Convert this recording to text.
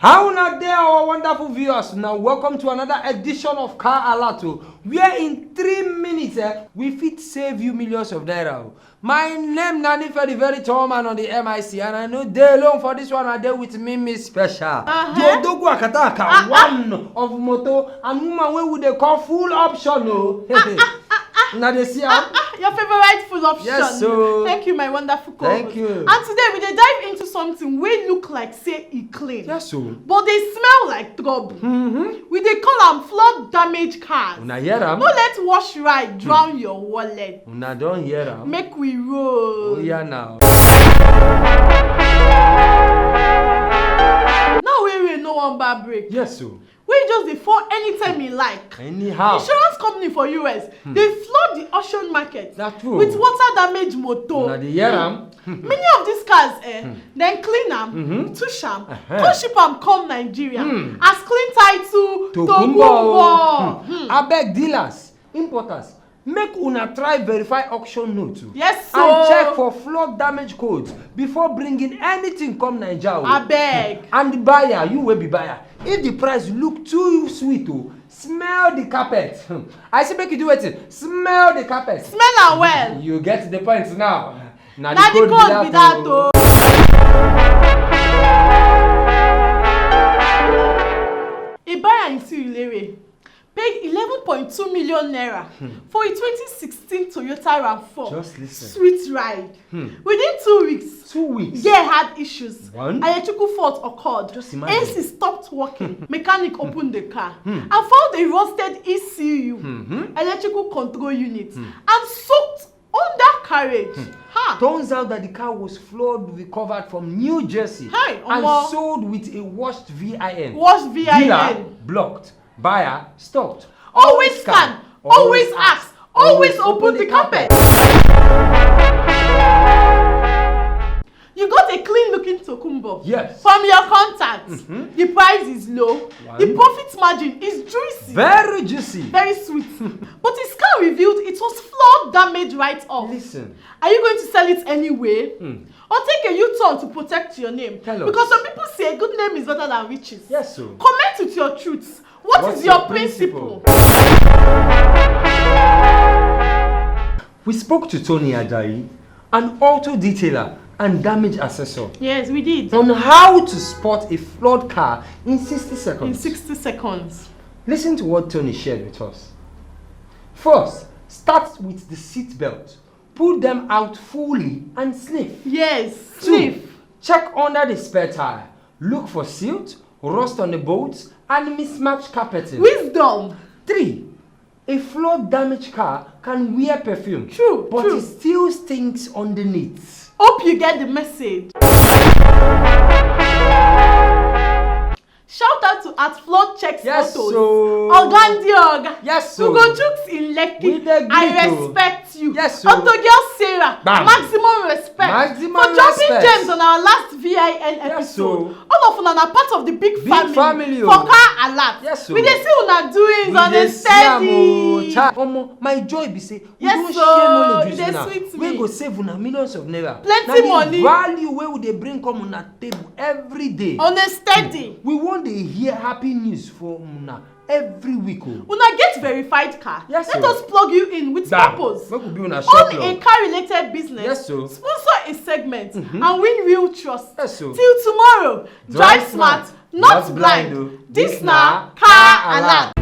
How not there, our wonderful viewers? Now, welcome to another edition of Car Alert, where in 3 minutes we fit save you millions of naira. My name Nani for the very tall man on the MIC, and I know they alone for this one are there with me, Miss Special. The Odogu Akataka, one of moto, and woman where would they call full option? Now they see your favorite food option. Yes, so thank you, my wonderful co-host. Thank you. And today we dey dive into something we look like say it clean. Yes, so but they smell like trouble. We dey call them flood damage cars. Una hear am? No let wash ride drown your wallet. Una don't hear am? Make we roll. Oh yeah now. Now we no one bar break. Yes, so we just dey fall anytime you like. Anyhow. Insurance company for US, they flood the auction market That's true. with water damage motor. Una dey hear am? Many of these cars, then clean them, touch them, ship them, come Nigeria as clean title to Tokumbo. Abeg dealers, importers, make una try verify auction note Yes, so and check for flood damage codes before bringing anything come Naija. Abeg. And the buyer, you will be buyer. If the price look too sweet, smell the carpet. I say make you do it. Smell the carpet. Smell am well. You get the point now. Na the code be that o. A buyer in Surulere paid 11.2 million naira for a 2016 Toyota RAV4 Just listen. sweet ride. Within 2 weeks, 2 weeks. gear had issues. One. Electrical fault occurred. Just imagine. AC stopped working. Mechanic opened the car and found a rusted ECU, electrical control unit, and soaked undercarriage. Turns out that the car was flood recovered from New Jersey Hey, and omo. sold with a washed VIN. Washed VIN. Dealer blocked. Buyer stopped. Always scan, always ask, always open the carpet. You got a clean looking Tokumbo. Yes. From your contacts. The price is low. The profit margin is juicy. Very juicy. Very sweet. But his car revealed it was flood damage right off. Listen. Are you going to sell it anyway? Or take a U-turn to protect your name? Tell us. Because some people say good name is better than riches. Yes, so. Comment with your truths. What is your principle? We spoke to Tony Ajayi, an auto detailer and damage assessor, Yes, we did. on how to spot a flawed car in 60 seconds. In 60 seconds. Listen to what Tony shared with us. First, start with the seat belt. Pull them out fully and sniff. Yes, 2, sniff. check under the spare tire. Look for silt, rust on the bolts, and mismatched carpeting. Wisdom. 3, a flood damaged car can wear perfume. True, but true. it still stinks underneath. Hope you get the message. Shout out to @floodchecks Yes, photos. so. Ogandiog. Yes, so. Ugo Jukes in Lekki. With the I glitter. respect you. Yes, so. Auto girl Sarah. Bam. Maximum respect. Maximum for dropping respect. gems on our last VIN episode. so. All of una are part of the big family, for oh. Car Alert. Yes, so. We dey see una doings on dey a see am, oh. steady. Omo, my joy be say we Yes, don so. share knowledge E with dey una sweet wey me. go save una millions of naira. Plenty Na the money. value wey we dey bring come una table every day. On a steady. We wan dey hear happy news from una every week. Una get verified car. Yes, Let so. us plug you in with purpose. Make we be una Own shop a log. car related business. Yes, so. Sponsor a segment and win real trust. Yes, so. Till tomorrow. Drive smart, not blind. oh. This na Car Alert.